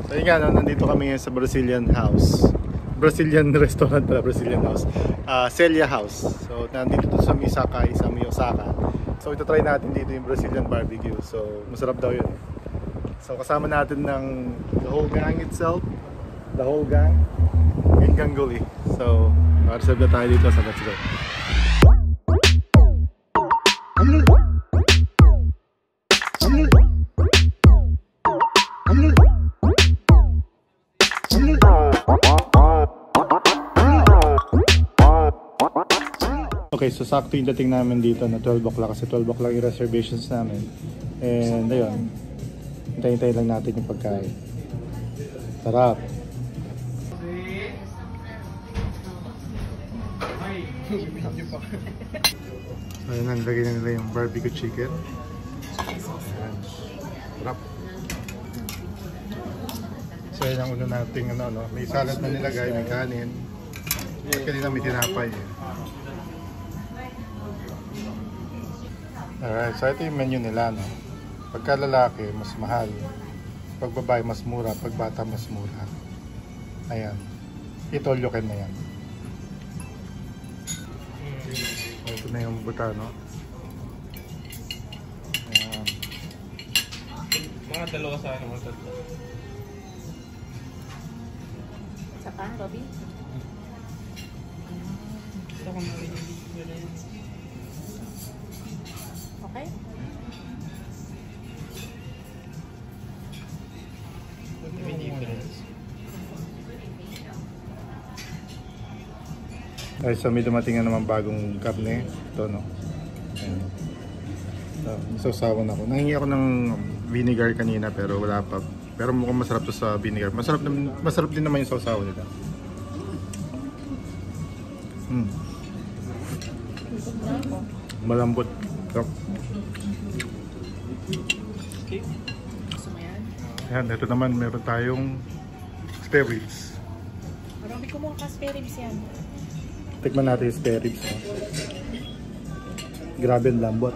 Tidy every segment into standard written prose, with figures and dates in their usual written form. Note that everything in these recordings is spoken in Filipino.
So yun nga, no, nandito kami sa Brazilian house. Brazilian restaurant pala, Brazilian house. Celia House. So nandito to sa Misakay, sa Osaka. So ito try natin dito yung Brazilian barbecue. So masarap daw yun. So kasama natin ng the whole gang itself. The whole gang. Yung Gangguli. So makareserve na tayo dito sa Let's Go. Okay, so sakto yung dating namin dito na 12 o'clock kasi 12 o'clock yung reservations namin. And ayun, hintay-hintay lang natin yung pagkain. Sarap! Ayun, nalagay na nila yung barbecue chicken. Ayan. Sarap! So ayun ang una nating ano, may salad na nilagay, may kanin. At kanina may tinapay. Alright, so ito yung menu nila, no? Pagka lalaki, mas mahal. Pag babae, mas mura. Pag bata, mas mura. Ayan. Ito, lukin na yan. Ito na yung buta, no? Ayan. Mga dalawa sa akin, mga tatlo. Sa pan, Robby? Gusto ko marinig. Okay? Ay, so may dumating na naman bagong karne. Ito, no? Ayan. So, sausawan ako. Nangingi ako ng vinegar kanina pero wala pa. Pero mukhang masarap to sa vinegar. Masarap din naman yung sausawan nila. Malambot. Sarap. Gusto mo yan? Ayan, ito naman meron tayong spare ribs. Marami ko mga spare ribs yan. Tikman natin yung spare ribs. No? Grabe ang lambot.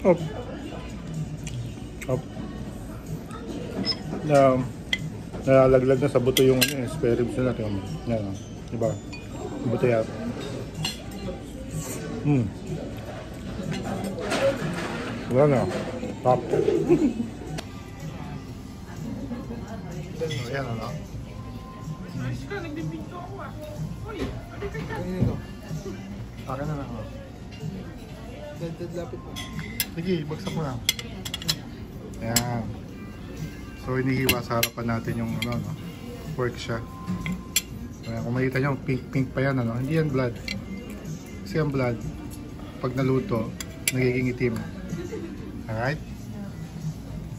Op. Op. Nalalaglag na sa buto yung spare ribs nila. Yan, diba? Buto yan. Wala na. Top. Ayan, ano? Ayos ka, nagbibinto ako ah. Uy, ano ka ka? Akin na lang. Dad, lapit mo. Sige, bagsak mo lang. Ayan. So, inihiwa sa harapan natin yung ano, no? Pork siya. Ayan, kung makita nyo, pink pa yan, ano? Hindi yan blood. Kasi ang blood, pag naluto, nagiging itim. Alright?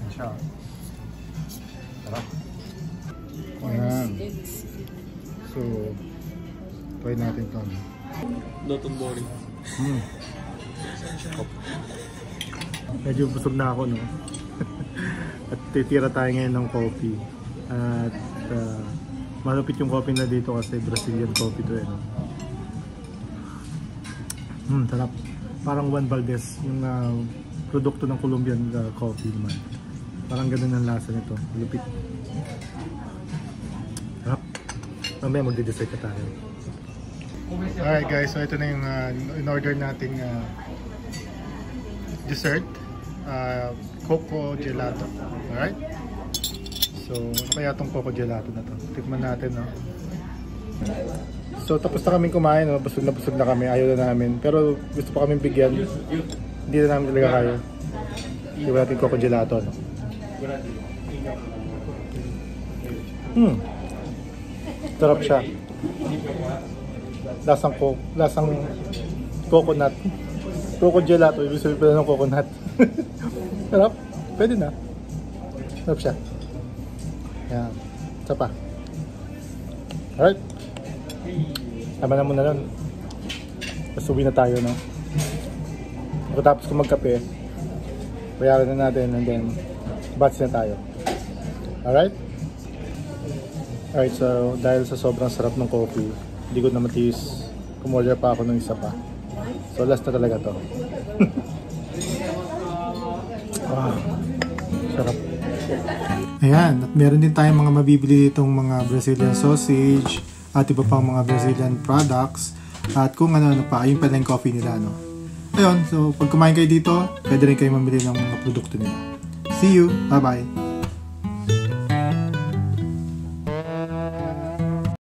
Ayan siya. Sarap. Ayan. So, try natin ito. Lotong boring. Medyo busog na ako, no? At titira tayo ngayon ng coffee. At malupit yung coffee na dito kasi Brazilian coffee to, eh, no? Sarap. Parang Juan Valdez, yung produkto ng Colombian coffee naman. Parang ganun ang lasa nito. Malupit. Sarap. Mamaya magde-dessert ka tayo. Alright guys, so ito na yung in-order nating dessert. Coco gelato. Alright? So, ano kaya itong coco gelato na to? Tikman natin, no? So, tapos na kaming kumain, no? Busog na kami. Ayaw na namin. Pero gusto pa kaming bigyan. Hindi na namin talaga kaya. Iwan natin coco gelato, no? Sarap siya. Lasang coconut. Coco gelato, ibig sabihin pala ng coconut. Sarap. Pwede na. Sarap siya. Yan. Isa pa. Alright. Tama na muna nun. Tapos uwi na tayo, no? Pagkatapos ko magkape, bayaran na natin and then batch na tayo. Alright? Alright, so dahil sa sobrang sarap ng coffee, hindi ko na matiis. Kumorder pa ako ng isa pa. So last na talaga to. Sarap. Ayan, at meron din tayong mga mabibili ditong mga Brazilian sausage at iba pang mga Brazilian products at kung ano-ano pa, ayun pala yung coffee nila, no? Ayun, so pag kumain kayo dito, pwede rin kayo mamili ng mga produkto nila. See you! Bye-bye!